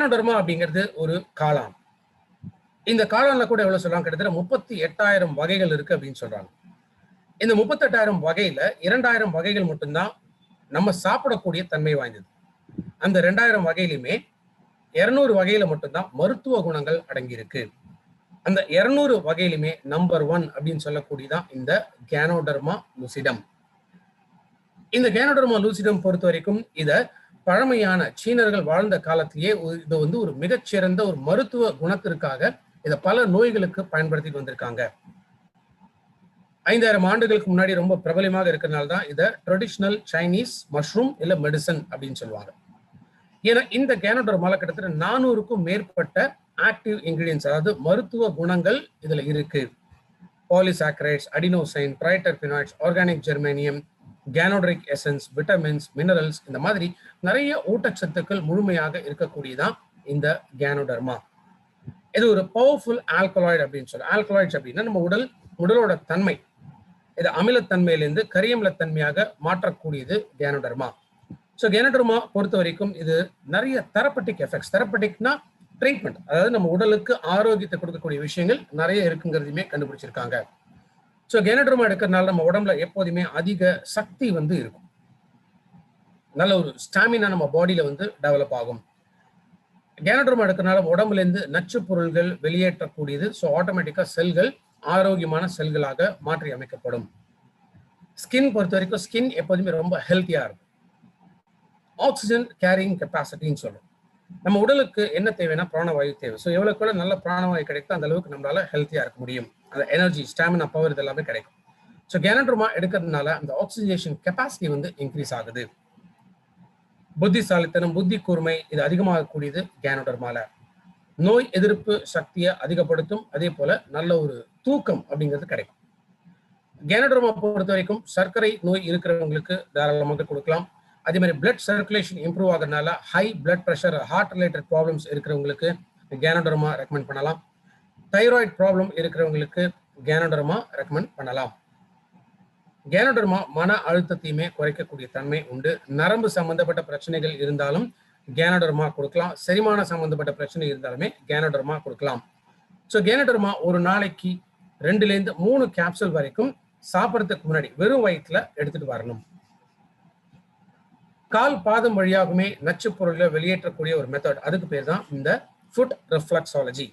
Ganoderma அப்படிங்கிறது ஒரு காளான். இந்த காளான்ல கூட எவ்வளவு சொல்றாங்க, கிட்டத்தட்ட 38,000 வகைகள் இருக்கு அப்படின்னு சொல்றாங்க. இந்த 38,000 வகையில 2,000 வகைகள் மட்டும்தான் நம்ம சாப்பிடக்கூடிய தன்மை வாய்ந்தது. அந்த 2,000 வகையிலுமே 200 வகையில மட்டும்தான் மருத்துவ குணங்கள் அடங்கி இருக்கு. அந்த 200 வகையிலுமே நம்பர் 1 அப்படின்னு சொல்லக்கூடியதான் இந்த கேனோடர்மா லூசிடம். இந்த கேனோடர்மா லூசிடம் பொறுத்த வரைக்கும் இத பழமையான சீனர்கள் வாழ்ந்த காலத்திலேயே இது வந்து ஒரு மிகச்சிறந்த ஒரு மருத்துவ குணத்திற்காக இத பல நோய்களுக்கு பயன்படுத்திட்டு வந்திருக்காங்க. 5,000 ஆண்டுகளுக்கு முன்னாடி ரொம்ப பிரபலமாக இருக்கிறதுனால தான் இத ட்ரெடிஷனல் சைனீஸ் மஷ்ரூம் இல்ல மெடிசன் அப்படின்னு சொல்லுவாங்க. ஏன்னா இந்த கேனோடர்மால கிட்டத்தட்ட 400க்கும் மேற்பட்ட ஆக்டிவ் இன்கிரியன்ஸ், அதாவது மருத்துவ குணங்கள் இதுல இருக்கு. Polysaccharides, adenosine, triterpenoids, organic germanium, ganoderic essence, vitamins, minerals, இந்த மாதிரி நிறைய ஊட்டச்சத்துக்கள் முழுமையாக இருக்கக்கூடியதான் இந்த கேனோடர்மா. இது ஒரு பவர்ஃபுல் ஆல்கலாய்டு அப்படின்னு சொல்றோம். ஆல்கலாய்ட்ஸ் அப்படின்னா நம்ம உடலோட தன்மை, இது அமிலத்தன்மையிலிருந்து கரியமிலத்தன்மையாக மாற்றக்கூடியது கேனோடர்மா. ஸோ கேனோடர்மா பொறுத்த வரைக்கும் இது நிறைய தெரப்பட்டிக் எஃபெக்ட்ஸ், தெரப்பட்டிக்னா ட்ரீட்மெண்ட், அதாவது நம்ம உடலுக்கு ஆரோக்கியத்தை கொடுக்கக்கூடிய விஷயங்கள் நிறைய இருக்குங்கிறதையுமே கண்டுபிடிச்சிருக்காங்க. ஸோ கேனோடர்மா எடுக்கிறதுனால நம்ம உடம்புல எப்போதுமே அதிக சக்தி வந்து இருக்கும், நல்ல ஒரு ஸ்டாமினா நம்ம பாடியில வந்து டெவலப் ஆகும். கேனோடர்மா எடுக்கிறதுனால உடம்புல இருந்து நச்சு பொருள்கள் வெளியேற்றக்கூடியது. ஸோ ஆட்டோமேட்டிக்கா செல்கள் ஆரோக்கியமான செல்களாக மாற்றி அமைக்கப்படும். ஸ்கின் பொறுத்த வரைக்கும் ஸ்கின் எப்போதுமே ரொம்ப ஹெல்த்தியா இருக்கும். ஆக்சிஜன் கேரிங் கெப்பாசிட்டின்னு சொல்றோம். நம்ம உடலுக்கு என்ன தேவைன்னா பிராணவாயு தேவை. ஸோ எவ்வளவுக்கு நல்ல பிராணவாயு கிடைக்கும் அந்த அளவுக்கு நம்மளால ஹெல்த்தியா இருக்க முடியும். அந்த எனர்ஜி, ஸ்டாமினா, பவர் இது எல்லாமே கிடைக்கும். ஸோ கேனோடர்மா எடுக்கிறதுனால அந்த ஆக்சிஜனேஷன் கெப்பாசிட்டி வந்து இன்க்ரீஸ் ஆகுது. புத்திசாலித்தனம், புத்தி கூர்மை இது அதிகமாகக்கூடியது கேனோடர்மால. நோய் எதிர்ப்பு சக்தியை அதிகப்படுத்தும். அதே போல நல்ல ஒரு தூக்கம் அப்படிங்கிறது கிடைக்கும். கேனோடர்மா பொறுத்த வரைக்கும் சர்க்கரை நோய் இருக்கிறவங்களுக்கு தாராளமாக கொடுக்கலாம். அதே மாதிரி பிளட் சர்க்குலேஷன் இம்ப்ரூவ் ஆகிறதுனால high blood pressure, heart related problems இருக்கிறவங்களுக்கு கேனோடர்மா ரெக்கமெண்ட் பண்ணலாம். தைராய்டு ப்ராப்ளம் இருக்கிறவங்களுக்கு கேனோடர்மா ரெக்கமெண்ட் பண்ணலாம். கேனோடர்மா மன அழுத்தத்தையுமே குறைக்கக்கூடிய தன்மை உண்டு. நரம்பு சம்பந்தப்பட்ட பிரச்சனைகள் இருந்தாலும் கேனோடர்மா கொடுக்கலாம். செரிமான சம்பந்தப்பட்ட பிரச்சனை இருந்தாலுமே கேனோடர்மா கொடுக்கலாம். ஸோ கேனோடர்மா ஒரு நாளைக்கு 2லேருந்து 3 கேப்சூல் வரைக்கும் சாப்பிட்றதுக்கு முன்னாடி வெறும் வயிற்றுல எடுத்துட்டு வரணும். கால் பாதம் வழியாகவுமே நச்சு பொருள்களை வெளியேற்றக்கூடிய ஒரு மெத்தட், அதுக்கு பேர் தான் இந்த ஃபுட் ரிஃப்ளெக்ஸாலஜி.